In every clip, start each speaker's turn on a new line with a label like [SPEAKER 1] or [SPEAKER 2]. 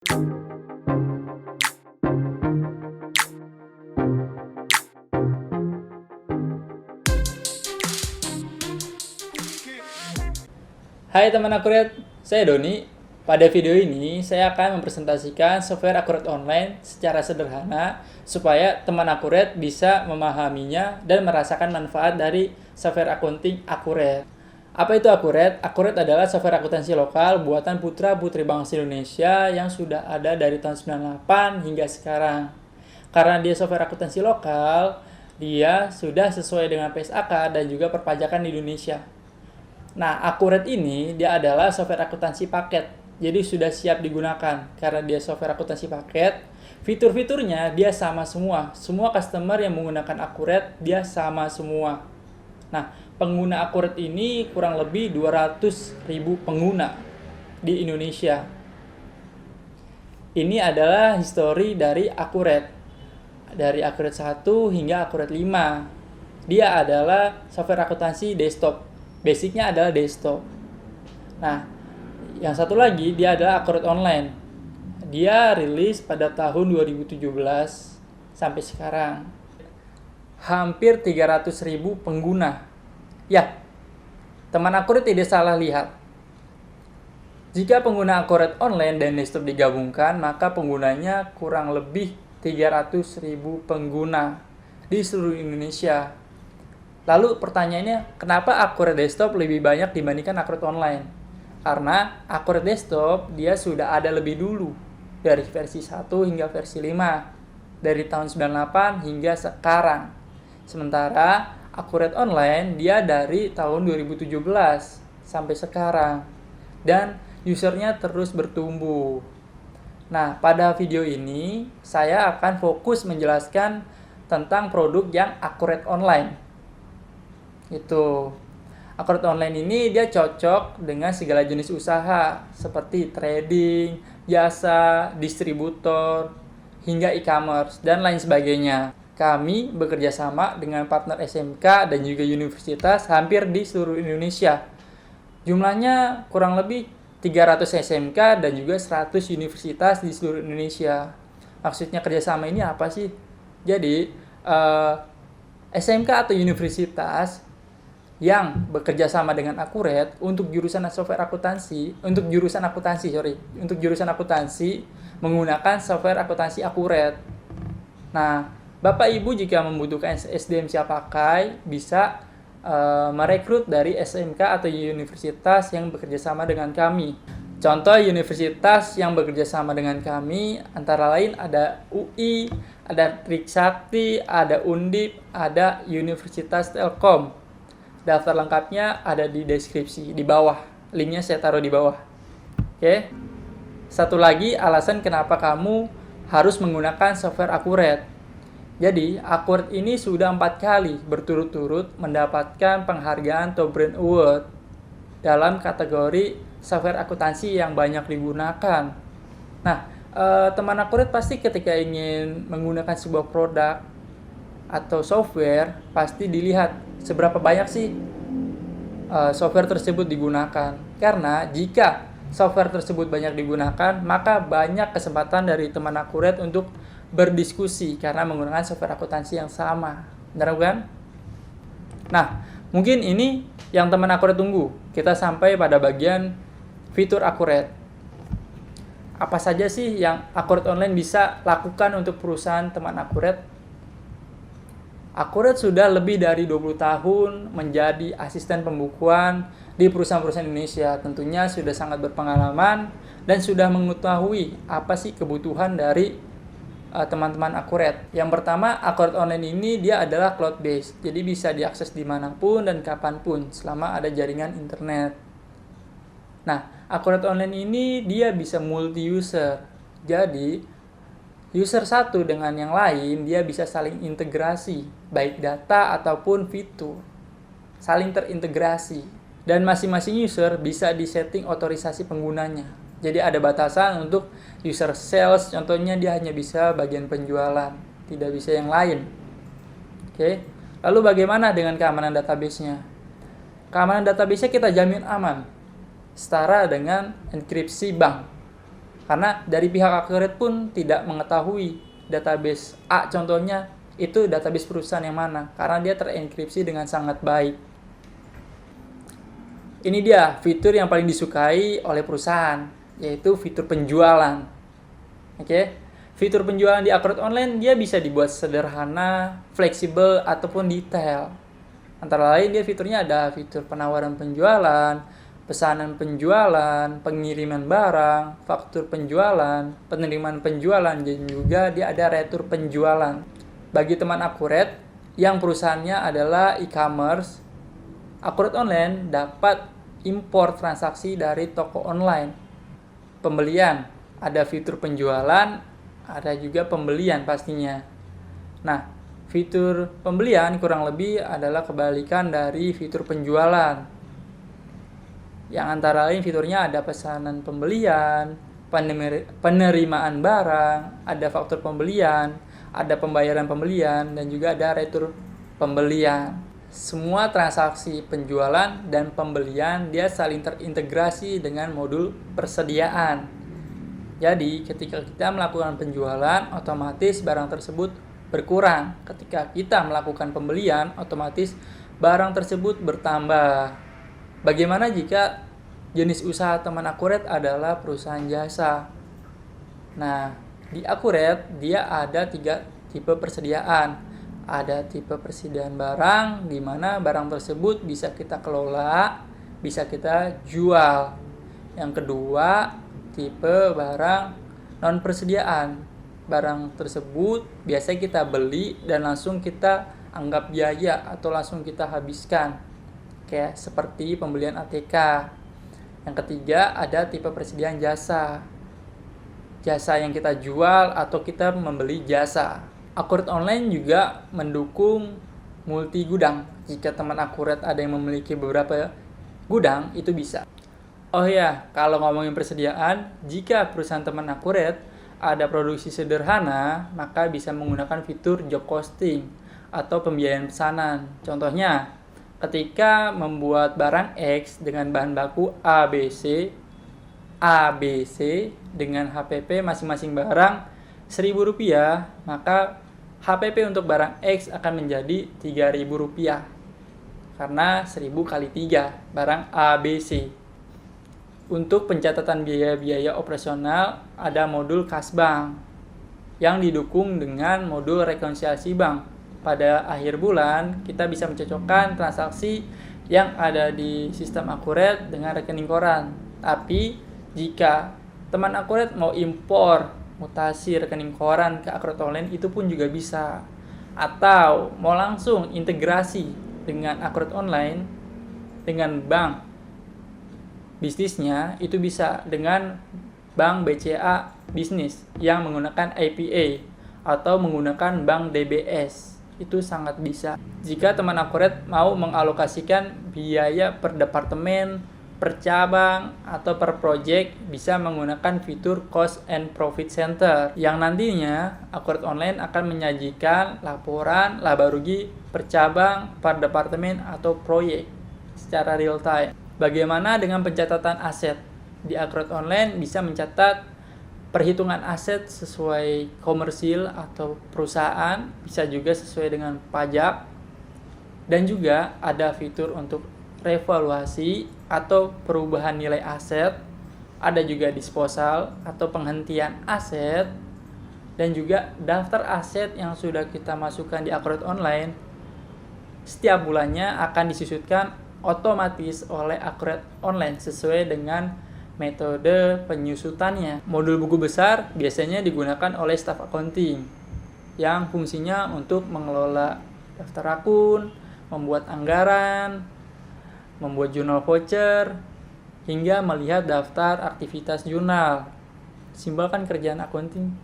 [SPEAKER 1] Hai teman akurat, saya Doni. Pada video ini, saya akan mempresentasikan software akurat online secara sederhana supaya teman akurat bisa memahaminya dan merasakan manfaat dari software accounting akurat. Apa itu akurat? Akurat adalah software akuntansi lokal buatan putra-putri bangsa Indonesia yang sudah ada dari tahun 98 hingga sekarang. Karena dia software akuntansi lokal, dia sudah sesuai dengan PSAK dan juga perpajakan di Indonesia. Nah, akurat ini dia adalah software akuntansi paket. Jadi sudah siap digunakan. Karena dia software akuntansi paket, fitur-fiturnya dia sama semua. Semua customer yang menggunakan akurat dia sama semua. Nah, pengguna akurat ini kurang lebih 200.000 pengguna di Indonesia. Ini adalah histori dari akurat. Dari akurat 1 hingga akurat 5. Dia adalah software akuntansi desktop. Basicnya adalah desktop. Nah, yang satu lagi dia adalah akurat online. Dia rilis pada tahun 2017 sampai sekarang. Hampir 300.000 pengguna. Ya, teman akurat tidak salah lihat. Jika pengguna akurat online dan desktop digabungkan, maka penggunanya kurang lebih 300.000 pengguna di seluruh Indonesia. Lalu pertanyaannya, kenapa akurat desktop lebih banyak dibandingkan akurat online? Karena akurat desktop dia sudah ada lebih dulu, dari versi 1 hingga versi 5, dari tahun 98 hingga sekarang. Sementara akurat online dia dari tahun 2017 sampai sekarang, dan usernya terus bertumbuh. Nah, pada video ini saya akan fokus menjelaskan tentang produk yang akurat online. Itu akurat online ini dia cocok dengan segala jenis usaha seperti trading, jasa, distributor, hingga e-commerce dan lain sebagainya. Kami bekerja sama dengan partner SMK dan juga universitas hampir di seluruh Indonesia. Jumlahnya kurang lebih 300 SMK dan juga 100 universitas di seluruh Indonesia. Maksudnya kerjasama ini apa sih? Jadi SMK atau universitas yang bekerja sama dengan akurat untuk jurusan software akuntansi, untuk jurusan akuntansi menggunakan software akuntansi akurat. Nah, Bapak Ibu jika membutuhkan SDM siap pakai bisa merekrut dari SMK atau universitas yang bekerja sama dengan kami. Contoh universitas yang bekerja sama dengan kami antara lain ada UI, ada Trisakti, ada Undip, ada Universitas Telkom. Daftar lengkapnya ada di deskripsi di bawah. Linknya saya taruh di bawah. Oke. Satu lagi alasan kenapa kamu harus menggunakan software akurat. Jadi, akurat ini sudah 4 kali berturut-turut mendapatkan penghargaan Top Brand Award dalam kategori software akuntansi yang banyak digunakan. Nah, teman akurat pasti ketika ingin menggunakan sebuah produk atau software pasti dilihat seberapa banyak sih software tersebut digunakan. Karena jika software tersebut banyak digunakan, maka banyak kesempatan dari teman akurat untuk berdiskusi karena menggunakan software akuntansi yang sama. Benar kan? Nah, mungkin ini yang teman akurat tunggu. Kita sampai pada bagian fitur akurat. Apa saja sih yang akurat online bisa lakukan untuk perusahaan teman akurat? Akurat sudah lebih dari 20 tahun menjadi asisten pembukuan di perusahaan-perusahaan Indonesia. Tentunya sudah sangat berpengalaman dan sudah mengetahui apa sih kebutuhan dari teman-teman akurat. Yang pertama, akurat online ini dia adalah cloud based. Jadi bisa diakses dimanapun dan kapanpun selama ada jaringan internet. Nah, akurat online ini dia bisa multi user. Jadi user satu dengan yang lain dia bisa saling integrasi, baik data ataupun fitur. Saling terintegrasi. Dan masing-masing user bisa disetting otorisasi penggunanya. Jadi ada batasan untuk user sales, contohnya dia hanya bisa bagian penjualan, tidak bisa yang lain. Oke. Lalu bagaimana dengan keamanan database-nya? Keamanan database-nya kita jamin aman. Setara dengan enkripsi bank. Karena dari pihak Accurate pun tidak mengetahui database A contohnya itu database perusahaan yang mana, karena dia terenkripsi dengan sangat baik. Ini dia fitur yang paling disukai oleh perusahaan, yaitu fitur penjualan. Oke, fitur penjualan di Accurate Online dia bisa dibuat sederhana, fleksibel, ataupun detail. Antara lain dia fiturnya ada fitur penawaran penjualan, pesanan penjualan, pengiriman barang, faktur penjualan, penerimaan penjualan, dan juga dia ada retur penjualan. Bagi teman Accurate yang perusahaannya adalah e-commerce, Accurate Online dapat impor transaksi dari toko online. Pembelian, ada fitur penjualan, ada juga pembelian pastinya. Nah, fitur pembelian kurang lebih adalah kebalikan dari fitur penjualan. Yang antara lain fiturnya ada pesanan pembelian, penerimaan barang, ada faktur pembelian, ada pembayaran pembelian, dan juga ada retur pembelian. Semua transaksi penjualan dan pembelian dia saling terintegrasi dengan modul persediaan. Jadi ketika kita melakukan penjualan, otomatis barang tersebut berkurang. Ketika kita melakukan pembelian, otomatis barang tersebut bertambah. Bagaimana jika jenis usaha teman Accurate adalah perusahaan jasa? Nah, di Accurate dia ada 3 tipe persediaan. Ada tipe persediaan barang, di mana barang tersebut bisa kita kelola, bisa kita jual. Yang kedua, tipe barang non persediaan. Barang tersebut biasanya kita beli dan langsung kita anggap biaya atau langsung kita habiskan. Kayak seperti pembelian ATK. Yang ketiga ada tipe persediaan jasa. Jasa yang kita jual atau kita membeli jasa. Accurate Online juga mendukung multi gudang. Jika teman Accurate ada yang memiliki beberapa gudang, itu bisa. Oh ya, kalau ngomongin persediaan, jika perusahaan teman Accurate ada produksi sederhana, maka bisa menggunakan fitur job costing atau pembiayaan pesanan. Contohnya, ketika membuat barang X dengan bahan baku ABC dengan HPP masing-masing barang Rp1.000, maka HPP untuk barang X akan menjadi Rp3.000 karena 1000 kali 3 barang ABC. Untuk pencatatan biaya-biaya operasional ada modul kas bank yang didukung dengan modul rekonsiliasi bank. Pada akhir bulan, kita bisa mencocokkan transaksi yang ada di sistem Accurate dengan rekening koran. Tapi, jika teman Accurate mau impor mutasi rekening koran ke Accurate Online, itu pun juga bisa. Atau mau langsung integrasi dengan Accurate Online, dengan bank bisnisnya, itu bisa dengan bank BCA Bisnis yang menggunakan APA atau menggunakan bank DBS. Itu sangat bisa. Jika teman Accurate mau mengalokasikan biaya per departemen, per cabang, atau per project, bisa menggunakan fitur Cost and Profit Center yang nantinya Accurate Online akan menyajikan laporan laba rugi per cabang, per departemen, atau proyek secara real time. Bagaimana dengan pencatatan aset? Di Accurate Online bisa mencatat perhitungan aset sesuai komersil atau perusahaan, bisa juga sesuai dengan pajak, dan juga ada fitur untuk revaluasi atau perubahan nilai aset, ada juga disposal atau penghentian aset, dan juga daftar aset yang sudah kita masukkan di Accurate Online setiap bulannya akan disusutkan otomatis oleh Accurate Online sesuai dengan metode penyusutannya. Modul buku besar biasanya digunakan oleh staf accounting yang fungsinya untuk mengelola daftar akun, membuat anggaran, membuat jurnal voucher, hingga melihat daftar aktivitas jurnal. Simpel kan kerjaan accounting?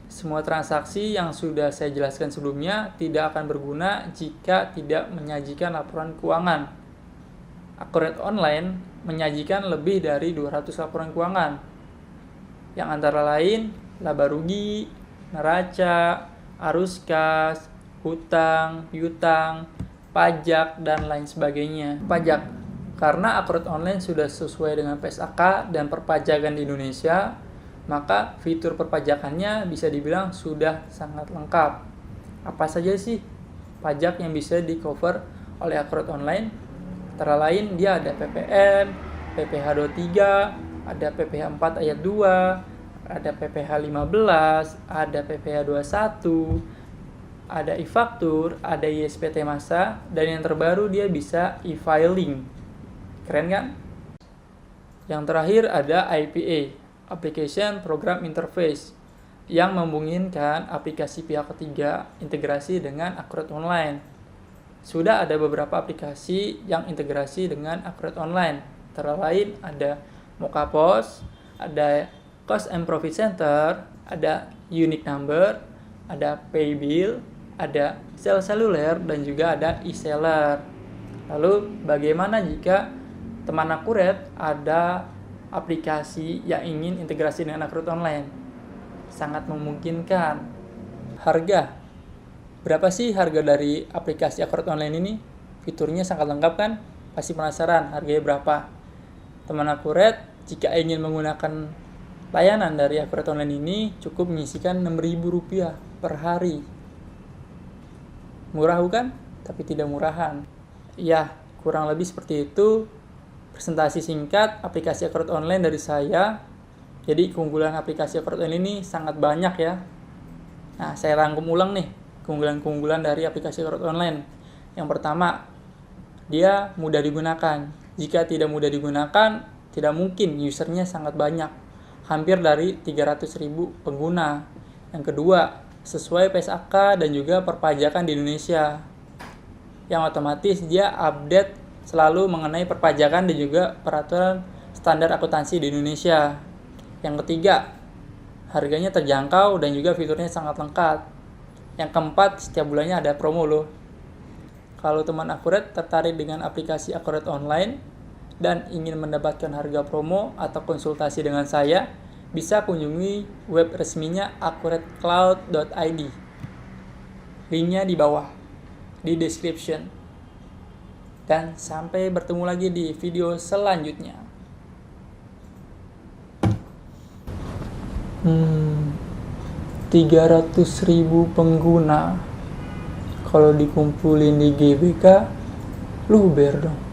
[SPEAKER 1] Semua transaksi yang sudah saya jelaskan sebelumnya tidak akan berguna jika tidak menyajikan laporan keuangan. Accurate Online menyajikan lebih dari 200 laporan keuangan, yang antara lain laba rugi, neraca, arus kas, hutang, piutang, pajak, dan lain sebagainya. Pajak, Karena Akurat Online sudah sesuai dengan PSAK dan perpajakan di Indonesia, maka fitur perpajakannya bisa dibilang sudah sangat lengkap. Apa saja sih pajak yang bisa di-cover oleh Akurat Online? Antara lain dia ada PPN, PPh 23, ada PPh 4 ayat 2, ada PPh 15, ada PPh 21, ada e-faktur, ada ISPT masa, dan yang terbaru dia bisa e-filing. Keren kan? Yang terakhir ada IPA, Application Program Interface, yang memungkinkan aplikasi pihak ketiga integrasi dengan Akurat Online. Sudah ada beberapa aplikasi yang integrasi dengan Akurat Online. Antara lain ada Mokapos, ada Cost and Profit Center, ada Unique Number, ada Paybill, ada Sel Seluler, dan juga ada e-seller. Lalu bagaimana jika teman Akurat ada aplikasi yang ingin integrasi dengan Akurat Online? Sangat memungkinkan. Harga. Berapa sih harga dari aplikasi Akurat Online ini? Fiturnya sangat lengkap kan? Pasti penasaran harganya berapa? Teman Akurat, jika ingin menggunakan layanan dari Akurat Online ini, cukup menyisikan Rp6.000 per hari. Murah bukan? Tapi tidak murahan. Ya, kurang lebih seperti itu presentasi singkat aplikasi Akurat Online dari saya. Jadi keunggulan aplikasi Akurat Online ini sangat banyak ya. Nah, saya rangkum ulang nih keunggulan-keunggulan dari aplikasi Akurat Online. Yang pertama, dia mudah digunakan. Jika tidak mudah digunakan, tidak mungkin usernya sangat banyak. Hampir dari 300.000 pengguna. Yang kedua, sesuai PSAK dan juga perpajakan di Indonesia. Yang otomatis dia update selalu mengenai perpajakan dan juga peraturan standar akuntansi di Indonesia. Yang ketiga, harganya terjangkau dan juga fiturnya sangat lengkap. Yang keempat, setiap bulannya ada promo loh. Kalau teman Akurat tertarik dengan aplikasi Akurat Online dan ingin mendapatkan harga promo atau konsultasi dengan saya, bisa kunjungi web resminya akuratcloud.id. Linknya di bawah, di description. Dan sampai bertemu lagi di video selanjutnya. 300.000 pengguna. Kalau dikumpulin di GBK, luber dong.